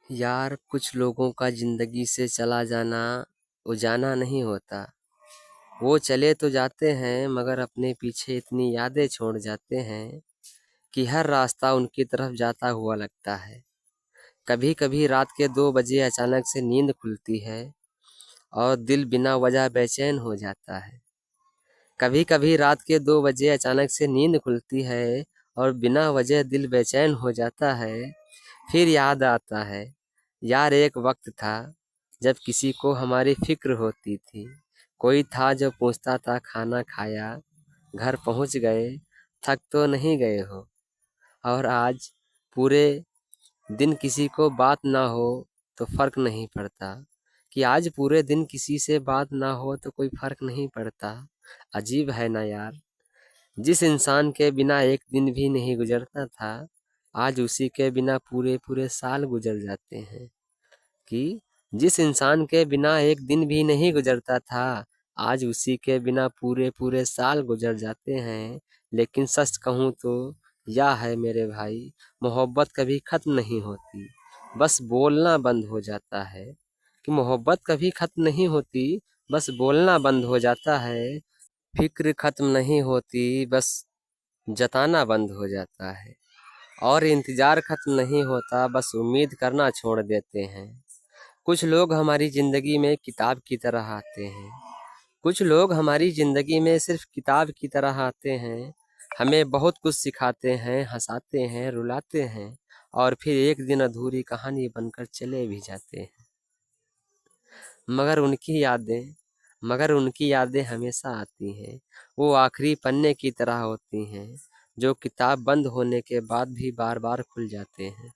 यार कुछ लोगों का जिंदगी से चला जाना वो जाना नहीं होता। वो चले तो जाते हैं मगर अपने पीछे इतनी यादें छोड़ जाते हैं कि हर रास्ता उनकी तरफ जाता हुआ लगता है। कभी कभी रात के 2 बजे अचानक से नींद खुलती है और दिल बिना वजह बेचैन हो जाता है। कभी कभी रात के 2 बजे अचानक से नींद खुलती है और बिना वजह दिल बेचैन हो जाता है। फिर याद आता है, यार एक वक्त था जब किसी को हमारी फिक्र होती थी। कोई था जो पूछता था खाना खाया, घर पहुंच गए, थक तो नहीं गए हो। और आज पूरे दिन किसी को बात ना हो तो फर्क नहीं पड़ता। कि आज पूरे दिन किसी से बात ना हो तो कोई फर्क नहीं पड़ता। अजीब है ना यार, जिस इंसान के बिना एक दिन भी नहीं गुजरता था, आज उसी के बिना पूरे पूरे साल गुजर जाते हैं। कि जिस इंसान के बिना एक दिन भी नहीं गुजरता था, आज उसी के बिना पूरे पूरे साल गुजर जाते हैं। लेकिन सच कहूँ तो यह है मेरे भाई, मोहब्बत कभी खत्म नहीं होती, बस बोलना बंद हो जाता है। कि मोहब्बत कभी खत्म नहीं होती, बस बोलना बंद हो जाता है। फिक्र खत्म नहीं होती, बस जताना बंद हो जाता है। और इंतजार खत्म नहीं होता, बस उम्मीद करना छोड़ देते हैं। कुछ लोग हमारी ज़िंदगी में किताब की तरह आते हैं। कुछ लोग हमारी ज़िंदगी में सिर्फ किताब की तरह आते हैं। हमें बहुत कुछ सिखाते हैं, हंसाते हैं, रुलाते हैं और फिर एक दिन अधूरी कहानी बनकर चले भी जाते हैं। मगर उनकी यादें मगर उनकी यादें हमेशा आती हैं। वो आखिरी पन्ने की तरह होती हैं, जो किताब बंद होने के बाद भी बार बार खुल जाते हैं।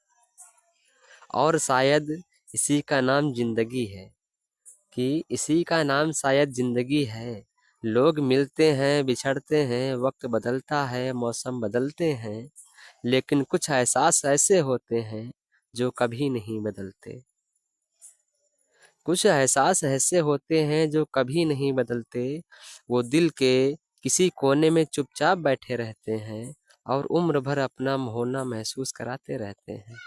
और शायद इसी का नाम ज़िंदगी है। कि इसी का नाम शायद ज़िंदगी है। लोग मिलते हैं, बिछड़ते हैं, वक्त बदलता है, मौसम बदलते हैं, लेकिन कुछ एहसास ऐसे होते हैं जो कभी नहीं बदलते। कुछ एहसास ऐसे होते हैं जो कभी नहीं बदलते। वो दिल के किसी कोने में चुपचाप बैठे रहते हैं और उम्र भर अपना होना महसूस कराते रहते हैं।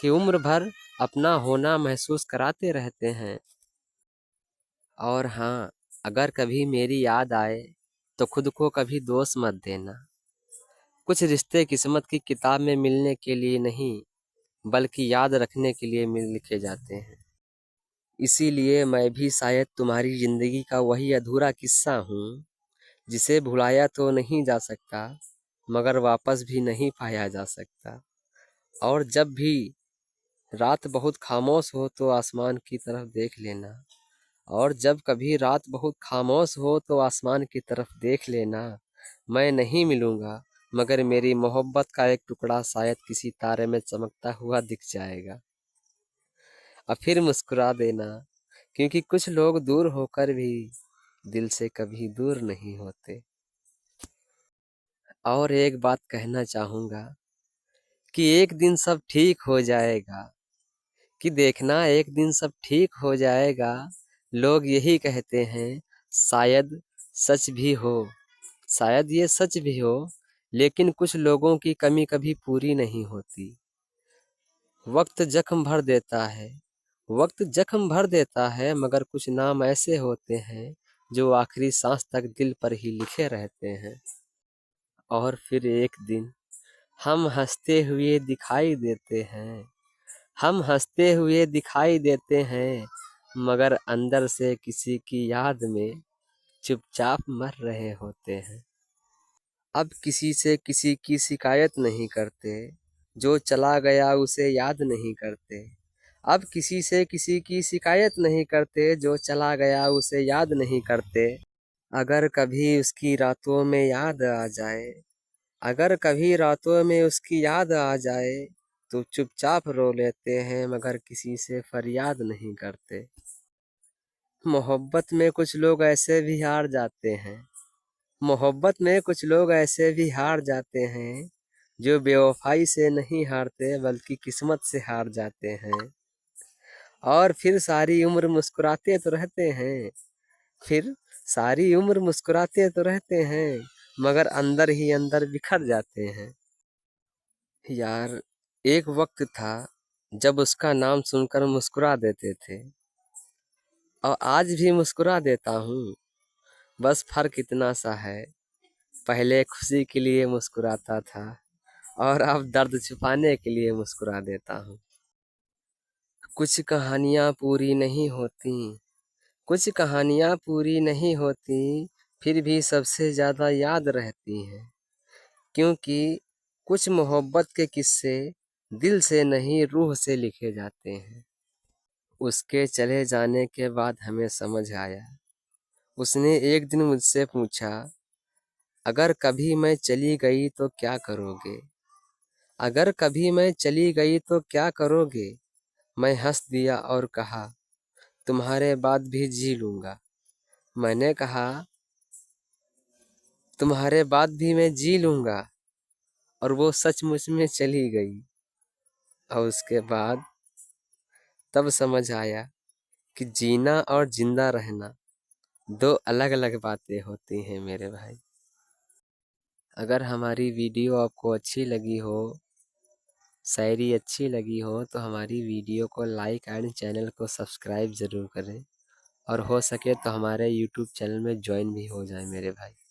कि उम्र भर अपना होना महसूस कराते रहते हैं। और हाँ, अगर कभी मेरी याद आए तो खुद को कभी दोष मत देना। कुछ रिश्ते किस्मत की किताब में मिलने के लिए नहीं, बल्कि याद रखने के लिए मिल लिखे जाते हैं। इसीलिए मैं भी शायद तुम्हारी जिंदगी का वही अधूरा किस्सा हूँ, जिसे भुलाया तो नहीं जा सकता, मगर वापस भी नहीं पाया जा सकता। और जब भी रात बहुत खामोश हो तो आसमान की तरफ देख लेना। और जब कभी रात बहुत खामोश हो तो आसमान की तरफ देख लेना। मैं नहीं मिलूंगा, मगर मेरी मोहब्बत का एक टुकड़ा शायद किसी तारे में चमकता हुआ दिख जाएगा। और फिर मुस्कुरा देना, क्योंकि कुछ लोग दूर होकर भी दिल से कभी दूर नहीं होते। और एक बात कहना चाहूँगा कि एक दिन सब ठीक हो जाएगा। कि देखना एक दिन सब ठीक हो जाएगा। लोग यही कहते हैं, शायद सच भी हो, शायद ये सच भी हो। लेकिन कुछ लोगों की कमी कभी पूरी नहीं होती। वक्त जख्म भर देता है, वक्त जख्म भर देता है, मगर कुछ नाम ऐसे होते हैं जो आखिरी सांस तक दिल पर ही लिखे रहते हैं। और फिर एक दिन हम हंसते हुए दिखाई देते हैं, हम हंसते हुए दिखाई देते हैं, मगर अंदर से किसी की याद में चुपचाप मर रहे होते हैं। अब किसी से किसी की शिकायत नहीं करते, जो चला गया उसे याद नहीं करते। अब किसी से किसी की शिकायत नहीं करते, जो चला गया उसे याद नहीं करते। अगर कभी उसकी रातों में याद आ जाए, अगर कभी रातों में उसकी याद आ जाए, तो चुपचाप रो लेते हैं, मगर किसी से फरियाद नहीं करते। मोहब्बत में कुछ लोग ऐसे भी हार जाते हैं, मोहब्बत में कुछ लोग ऐसे भी हार जाते हैं, जो बेवफाई से नहीं हारते बल्कि किस्मत से हार जाते हैं। और फिर सारी उम्र मुस्कुराते तो रहते हैं, फिर सारी उम्र मुस्कुराते तो रहते हैं, मगर अंदर ही अंदर बिखर जाते हैं। यार एक वक्त था जब उसका नाम सुनकर मुस्कुरा देते थे, और आज भी मुस्कुरा देता हूँ। बस फर्क इतना सा है, पहले खुशी के लिए मुस्कुराता था और अब दर्द छुपाने के लिए मुस्कुरा देता हूँ। कुछ कहानियाँ पूरी नहीं होती, कुछ कहानियाँ पूरी नहीं होती, फिर भी सबसे ज़्यादा याद रहती हैं, क्योंकि कुछ मोहब्बत के किस्से दिल से नहीं रूह से लिखे जाते हैं। उसके चले जाने के बाद हमें समझ आया, उसने एक दिन मुझसे पूछा, अगर कभी मैं चली गई तो क्या करोगे? अगर कभी मैं चली गई तो क्या करोगे? मैं हंस दिया और कहा, तुम्हारे बाद भी जी लूँगा। मैंने कहा, तुम्हारे बाद भी मैं जी लूँगा, और वो सचमुच में चली गई। और उसके बाद तब समझ आया कि जीना और जिंदा रहना दो अलग-अलग बातें होती हैं मेरे भाई। अगर हमारी वीडियो आपको अच्छी लगी हो, शायरी अच्छी लगी हो, तो हमारी वीडियो को लाइक एंड चैनल को सब्सक्राइब ज़रूर करें, और हो सके तो हमारे यूट्यूब चैनल में ज्वाइन भी हो जाए मेरे भाई।